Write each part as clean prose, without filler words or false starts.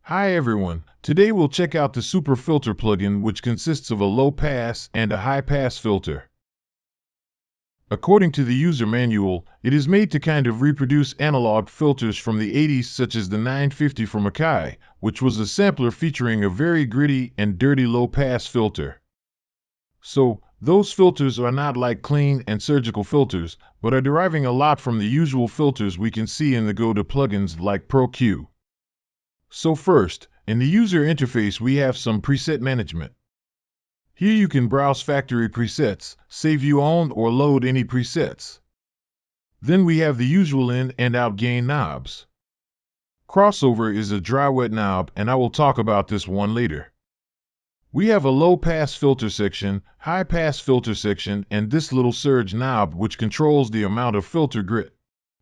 Hi everyone, today we'll check out the Superfilter plugin, which consists of a low pass and a high pass filter. According to the user manual, it is made to kind of reproduce analog filters from the 80s, such as the 950 from Akai, which was a sampler featuring a very gritty and dirty low pass filter. So, those filters are not like clean and surgical filters, but are deriving a lot from the usual filters we can see in the go-to plugins like Pro-Q. So first, in the user interface we have some preset management. Here you can browse factory presets, say view on or load any presets. Then we have the usual in and out gain knobs. Crossover is a dry-wet knob, and I will talk about this one later. We have a low-pass filter section, high-pass filter section, and this little surge knob which controls the amount of filter grit.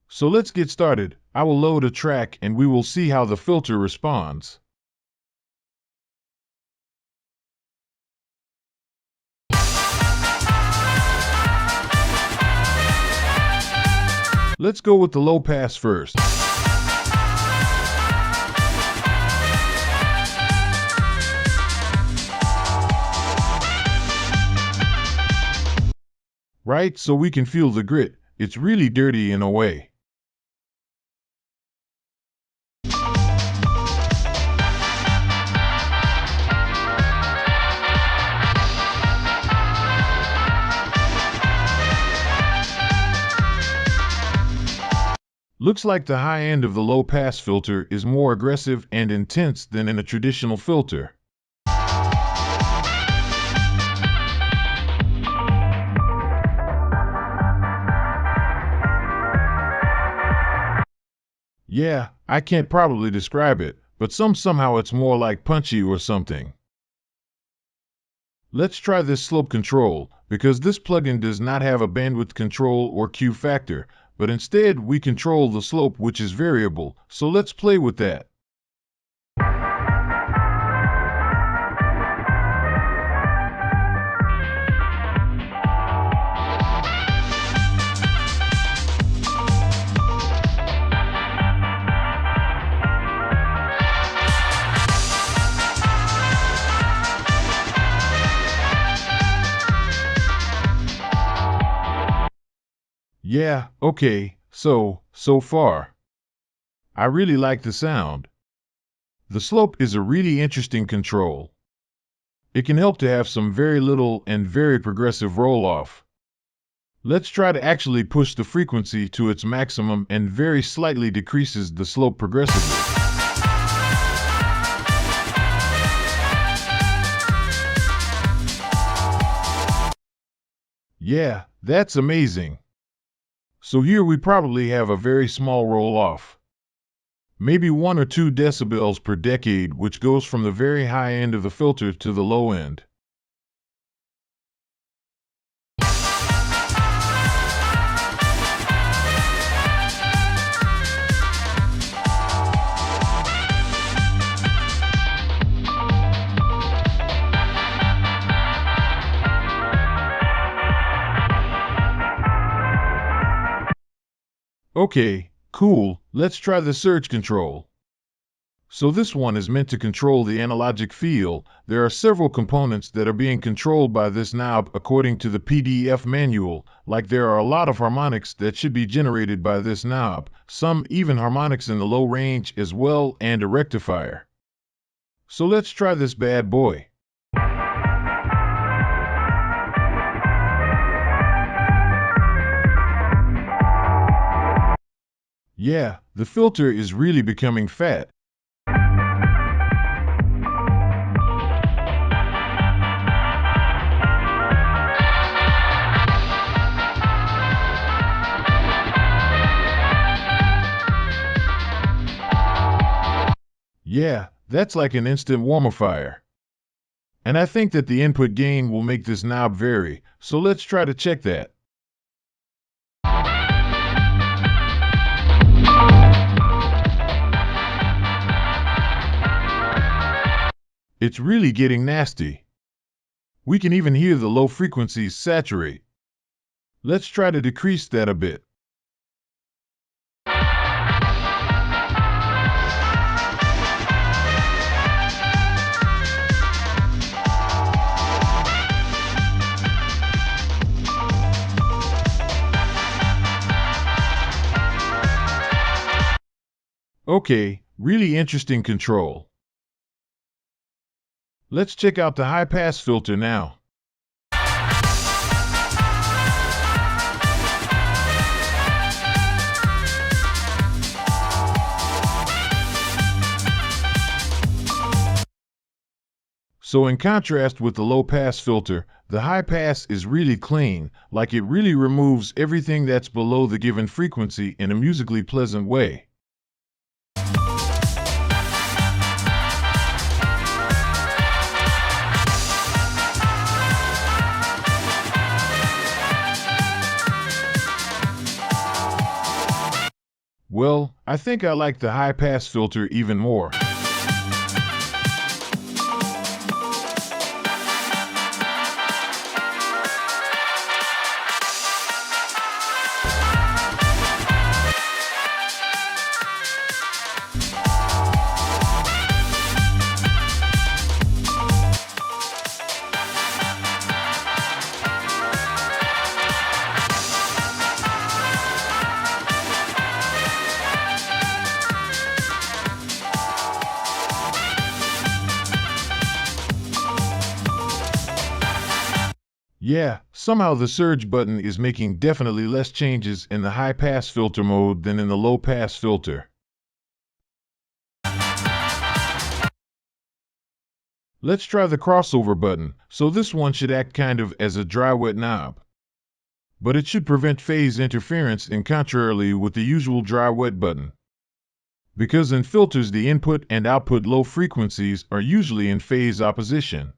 So let's get started. I will load a track and we will see how the filter responds. Let's go with the low pass first. Right, so we can feel the grit. It's really dirty in a way. Looks like the high end of the low-pass filter is more aggressive and intense than in a traditional filter. Yeah, I can't probably describe it, but somehow it's more like punchy or something. Let's try this slope control, because this plugin does not have a bandwidth control or Q factor, but instead we control the slope, which is variable, so let's play with that. Yeah, okay, so far. I really like the sound. The slope is a really interesting control. It can help to have some very little and very progressive roll-off. Let's try to actually push the frequency to its maximum and very slightly decreases the slope progressively. Yeah, that's amazing. So here we probably have a very small roll-off. Maybe 1 or 2 decibels per decade, which goes from the very high end of the filter to the low end. Okay, cool, let's try the surge control. So this one is meant to control the analogic feel. There are several components that are being controlled by this knob according to the PDF manual, like there are a lot of harmonics that should be generated by this knob, some even harmonics in the low range as well, and a rectifier. So let's try this bad boy. Yeah, the filter is really becoming fat. Yeah, that's like an instant warmifier. And I think that the input gain will make this knob vary, so let's try to check that. It's really getting nasty. We can even hear the low frequencies saturate. Let's try to decrease that a bit. Okay, really interesting control. Let's check out the high pass filter now. So in contrast with the low pass filter, the high pass is really clean, like it really removes everything that's below the given frequency in a musically pleasant way. Well, I think I like the high pass filter even more. Yeah, somehow the surge button is making definitely less changes in the high pass filter mode than in the low pass filter. Let's try the crossover button. So this one should act kind of as a dry wet knob. But it should prevent phase interference in contrarily with the usual dry wet button. Because in filters the input and output low frequencies are usually in phase opposition.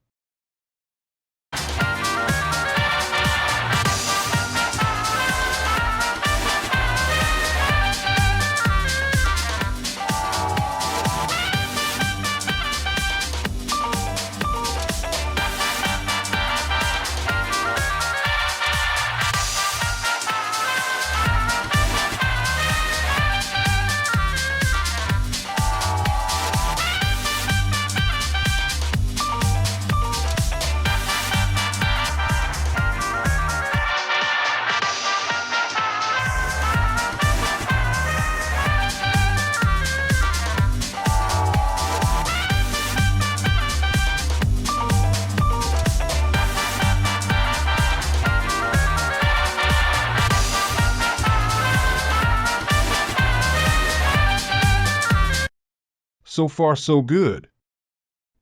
So far, so good.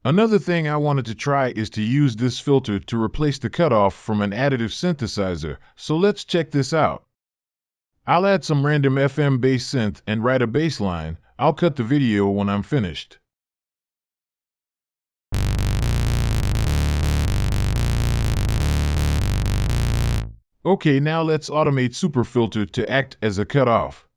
Another thing I wanted to try is to use this filter to replace the cutoff from an additive synthesizer, so let's check this out. I'll add some random FM bass synth and write a bass line. I'll cut the video when I'm finished. Okay, now let's automate Superfilter to act as a cutoff.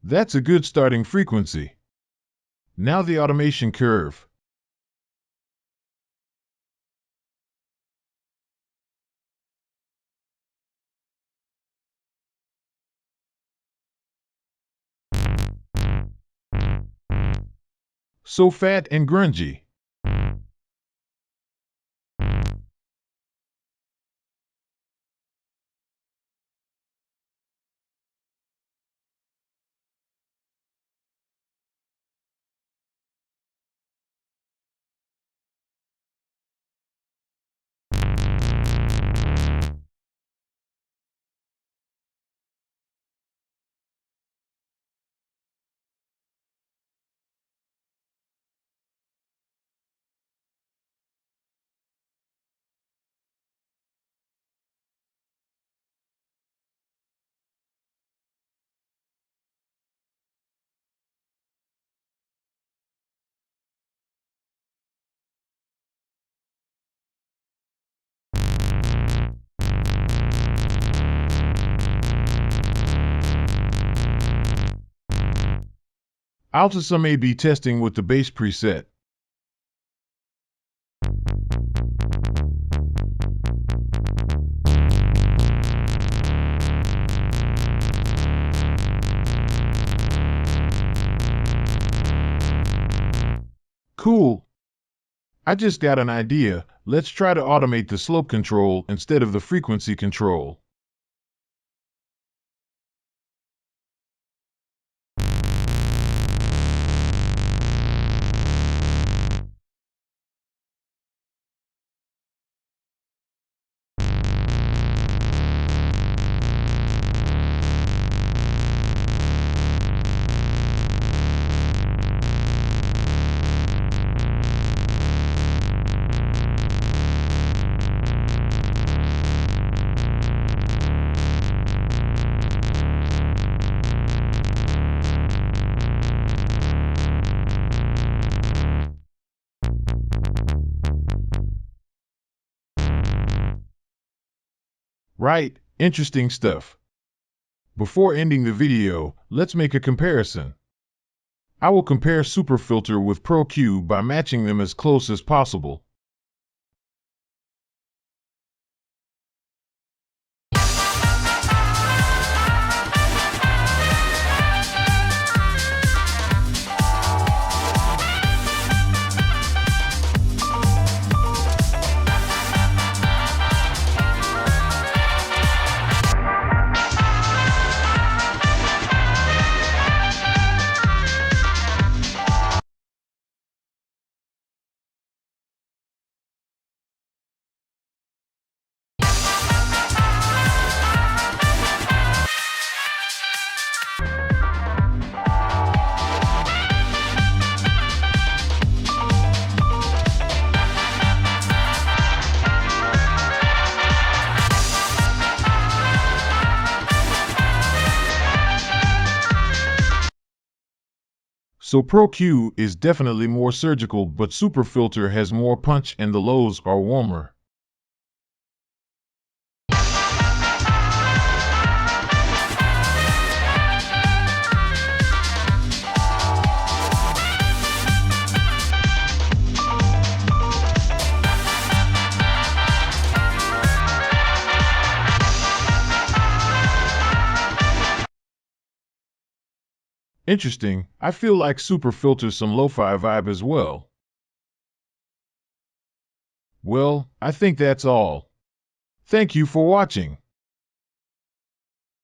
That's a good starting frequency. Now the automation curve. So fat and grungy. I'll do some A/B testing with the bass preset. Cool. I just got an idea. Let's try to automate the slope control instead of the frequency control. Right, interesting stuff. Before ending the video, let's make a comparison. I will compare Superfilter with ProQ by matching them as close as possible. So ProQ is definitely more surgical, but Superfilter has more punch and the lows are warmer. Interesting. I feel like Superfilter's some lo-fi vibe as well. Well, I think that's all. Thank you for watching.